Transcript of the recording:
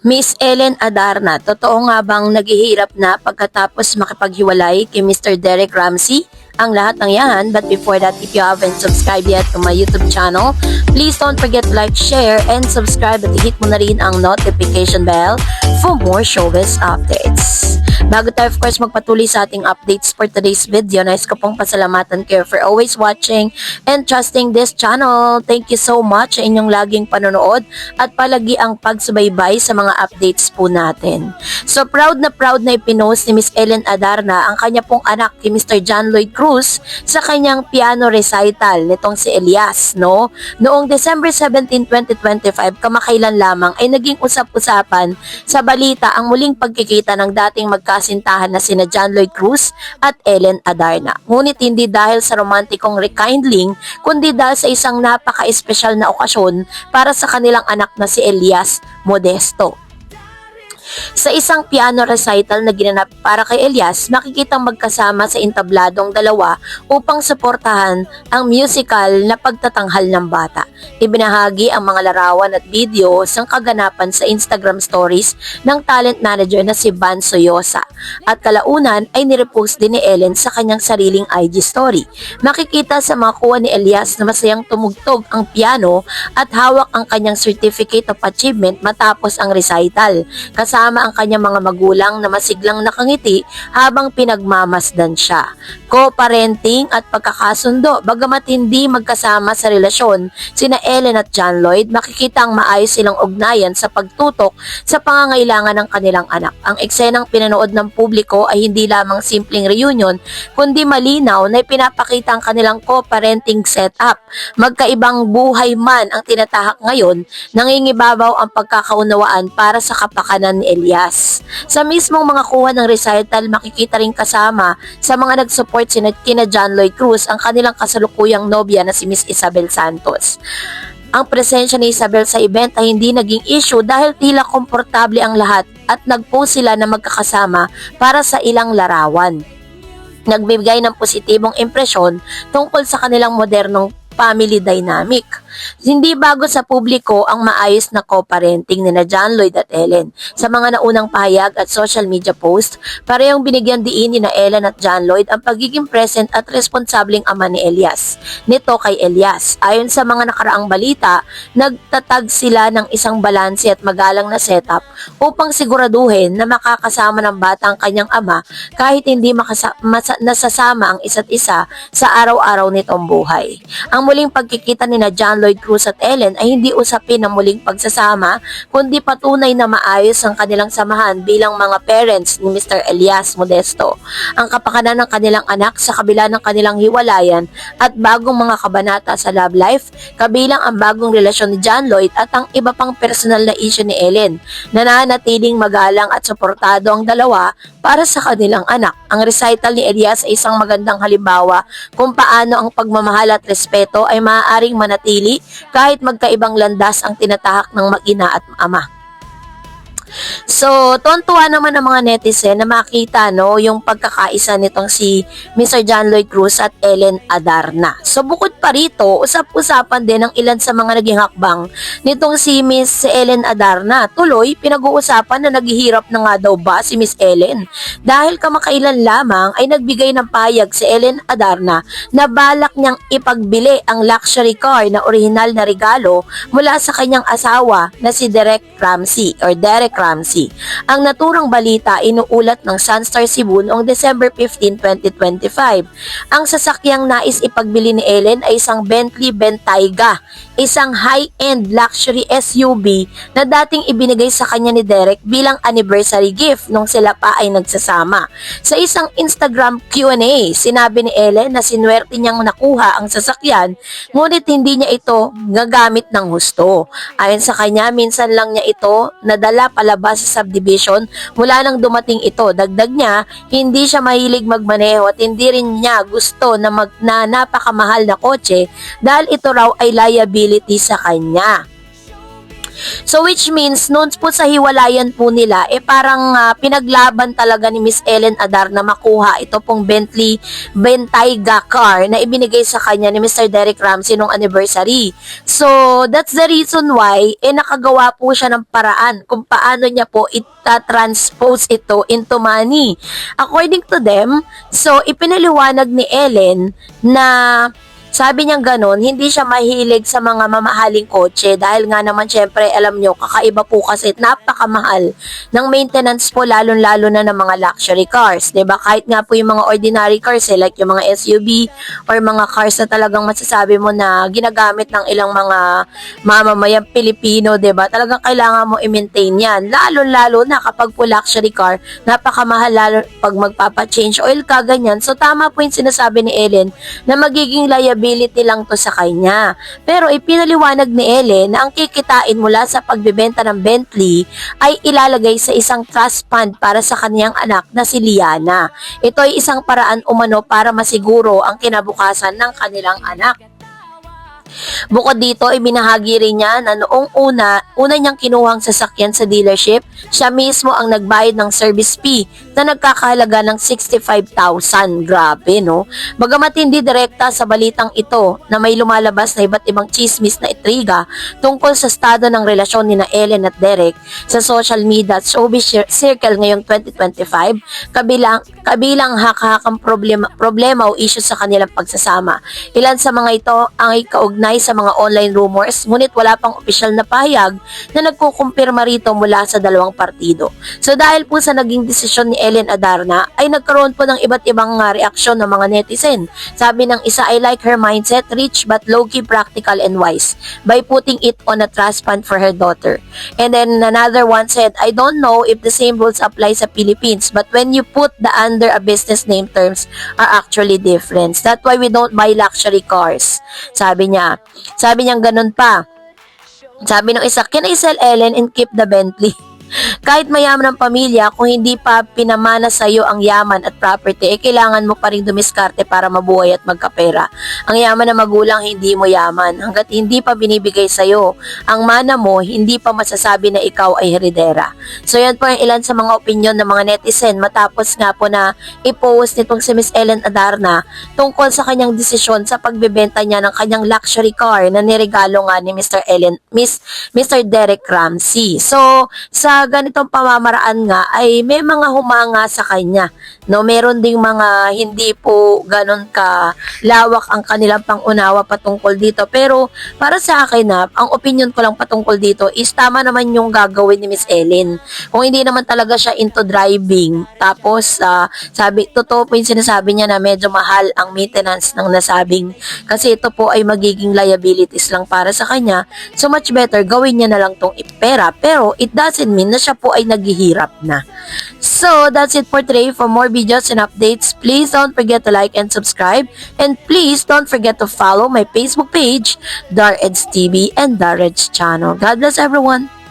Miss Ellen Adarna, totoo nga bang naghihirap na pagkatapos makipaghiwalay kay Mr. Derek Ramsey? Ang lahat ng yan, but before that, if you haven't subscribed yet to my YouTube channel, please don't forget to like, share, and subscribe at hit mo na rin ang notification bell for more showbiz updates. Bago tayo of course magpatuloy sa ating updates for today's video, nais ko pong pasalamatan kayo for always watching and trusting this channel. Thank you so much sa inyong laging panonood at palagi ang pagsubaybay sa mga updates po natin. So proud na ipinost ni Miss Ellen Adarna ang kanya pong anak kay Mr. John Lloyd Cruz sa kanyang piano recital nitong si Elias, no? Noong December 17, 2025, kamakailan lamang ay naging usap-usapan sa balita ang muling pagkikita ng dating magkasintahan na sina John Lloyd Cruz at Ellen Adarna. Ngunit hindi dahil sa romantikong rekindling, kundi dahil sa isang napaka-espesyal na okasyon para sa kanilang anak na si Elias Modesto. Sa isang piano recital na ginanap para kay Elias, makikitang magkasama sa entabladong dalawa upang suportahan ang musical na pagtatanghal ng bata. Ibinahagi ang mga larawan at video ng kaganapan sa Instagram stories ng talent manager na si Van Soyosa. At kalaunan ay nirepost din ni Ellen sa kanyang sariling IG story. Makikita sa mga kuha ni Elias na masayang tumugtog ang piano at hawak ang kanyang Certificate of Achievement matapos ang recital. Kasama ang kanyang mga magulang na masiglang nakangiti habang pinagmamasdan siya. Co-parenting at pagkakasundo, bagamat hindi magkasama sa relasyon, sina Ellen at John Lloyd, makikita ang maayos silang ugnayan sa pagtutok sa pangangailangan ng kanilang anak. Ang eksenang pinanood ng publiko ay hindi lamang simpleng reunion, kundi malinaw na ipinapakita ang kanilang co-parenting setup. Magkaibang buhay man ang tinatahak ngayon, nangingibabaw ang pagkakaunawaan para sa kapakanan ni Elias. Sa mismong mga kuha ng recital, makikita rin kasama sa mga nag-support kina John Lloyd Cruz ang kanilang kasalukuyang nobya na si Miss Isabel Santos. Ang presensya ni Isabel sa event ay hindi naging issue dahil tila komportable ang lahat at nag-post sila na magkakasama para sa ilang larawan. Nagbibigay ng positibong impresyon tungkol sa kanilang modernong family dynamic. Hindi bago sa publiko ang maayos na co-parenting ni na John Lloyd at Ellen. Sa mga naunang pahayag at social media post, parehong binigyan diin ni na Ellen at John Lloyd ang pagiging present at responsableng ama ni Elias. Nito kay Elias, ayon sa mga nakaraang balita, nagtatag sila ng isang balanse at magalang na setup upang siguraduhin na makakasama ng bata ang kanyang ama kahit hindi nasasama ang isa't isa sa araw-araw nitong buhay. Ang muling pagkikita ni na John Lloyd Cruz at Ellen ay hindi usapin ng muling pagsasama, kundi patunay na maayos ang kanilang samahan bilang mga parents ni Mr. Elias Modesto. Ang kapakanan ng kanilang anak sa kabila ng kanilang hiwalayan at bagong mga kabanata sa love life, kabilang ang bagong relasyon ni John Lloyd at ang iba pang personal na issue ni Ellen. Nananatiling magalang at suportado ang dalawa para sa kanilang anak. Ang recital ni Elias ay isang magandang halimbawa kung paano ang pagmamahal at respeto ay maaaring manatili kahit magkaibang landas ang tinatahak ng mag-ina at ama. So, tuwan-tuwa naman ang mga netizen na makita yung pagkakaisa nitong si Mr. John Lloyd Cruz at Ellen Adarna. So, bukod pa rito, usap-usapan din ang ilan sa mga naging hakbang nitong si Miss Ellen Adarna. Tuloy, pinag-uusapan na naghihirap na nga daw ba si Miss Ellen dahil kamakailan lamang ay nagbigay ng payag si Ellen Adarna na balak niyang ipagbili ang luxury car na orihinal na regalo mula sa kanyang asawa na si Derek Ramsey. Ang naturang balita inuulat ng Sunstar Cebu noong December 15, 2025. Ang sasakyang nais ipagbili ni Ellen ay isang Bentley Bentayga, isang high-end luxury SUV na dating ibinigay sa kanya ni Derek bilang anniversary gift nung sila pa ay nagsasama. Sa isang Instagram Q&A, sinabi ni Ellen na sinwerte niyang nakuha ang sasakyan, ngunit hindi niya ito gagamit ng husto. Ayon sa kanya, minsan lang niya ito nadala palabas sa subdivision mula nang dumating ito. Dagdag niya, hindi siya mahilig magmaneho at hindi rin niya gusto na napakamahal na kotse dahil ito raw ay liability sa kanya. So which means noon po sa hiwalayan po nila parang pinaglaban talaga ni Miss Ellen Adar na makuha ito pong Bentley Bentayga car na ibinigay sa kanya ni Mr. Derek Ramsey nung anniversary. So that's the reason why nakagawa po siya ng paraan kung paano niya po transpose ito into money. According to them, so ipinaliwanag ni Ellen na sabi niya ganon, hindi siya mahilig sa mga mamahaling kotse dahil nga naman syempre alam nyo, kakaiba po kasi napakamahal ng maintenance po lalong-lalo na ng mga luxury cars. 'Di ba? Kahit nga po yung mga ordinary cars like yung mga SUV or mga cars na talagang masasabi mo na ginagamit ng ilang mga mamamayang Pilipino, 'di ba? Talagang kailangan mo i-maintain yan. Lalo-lalo na kapag po luxury car, napakamahal lalo pag magpapa-change oil ka, ganyan. So tama po yung sinasabi ni Ellen na magiging liability lang to sa kanya. Pero ipinaliwanag ni Ellen na ang kikitain mula sa pagbebenta ng Bentley ay ilalagay sa isang trust fund para sa kaniyang anak na si Liana. Ito ay isang paraan umano para masiguro ang kinabukasan ng kanilang anak. Bukod dito, ibinahagi rin niya na noong una niyang kinuhang sasakyan sa dealership, siya mismo ang nagbayad ng service fee na nagkakahalaga ng 65,000. Grabe, no? Bagamat hindi direkta sa balitang ito na may lumalabas na iba't ibang chismis na intriga tungkol sa estado ng relasyon ni na Ellen at Derek sa social media at showbiz circle ngayong 2025, kabilang haka-hakang problema o issue sa kanilang pagsasama. Ilan sa mga ito ang ikaugnay sa mga online rumors, ngunit wala pang opisyal na pahayag na nagkukumpirma rito mula sa dalawang partido. So dahil po sa naging desisyon ni Ellen Adarna, ay nagkaroon po ng iba't ibang reaksyon ng mga netizen. Sabi ng isa, I like her mindset, rich but low-key practical and wise, by putting it on a trust fund for her daughter. And then another one said, I don't know if the same rules apply sa Philippines, but when you put the under a business name terms are actually different. That's why we don't buy luxury cars. Sabi niya ganun pa. Sabi ng isa, can I sell Ellen and keep the Bentley? Kahit mayaman ang pamilya, kung hindi pa pinamana sa iyo ang yaman at property, kailangan mo pa rin dumiskarte para mabuhay at magkapera. Ang yaman ng magulang, hindi mo yaman. Hanggat hindi pa binibigay sa iyo ang mana mo, hindi pa masasabi na ikaw ay heredera. So yan po ang ilan sa mga opinion ng mga netizen matapos nga po na i-post nitong si Miss Ellen Adarna tungkol sa kanyang desisyon sa pagbebenta niya ng kanyang luxury car na niregalo nga ni Mr. Derek Ramsey. So, sa ganitong pamamaraan nga ay may mga humanga sa kanya, no? Meron ding mga hindi po ganun ka lawak ang kanilang pangunawa patungkol dito, pero para sa akin ang opinion ko lang patungkol dito is tama naman yung gagawin ni Miss Ellen. Kung hindi naman talaga siya into driving, tapos totoo po yung sinasabi niya na medyo mahal ang maintenance ng nasabing, kasi ito po ay magiging liabilities lang para sa kanya, so much better gawin niya na lang tong ipera, pero it doesn't mean na siya po ay naghihirap na. So, that's it for today. For more videos and updates, please don't forget to like and subscribe. And please don't forget to follow my Facebook page, Dareds TV and Dareds Channel. God bless everyone!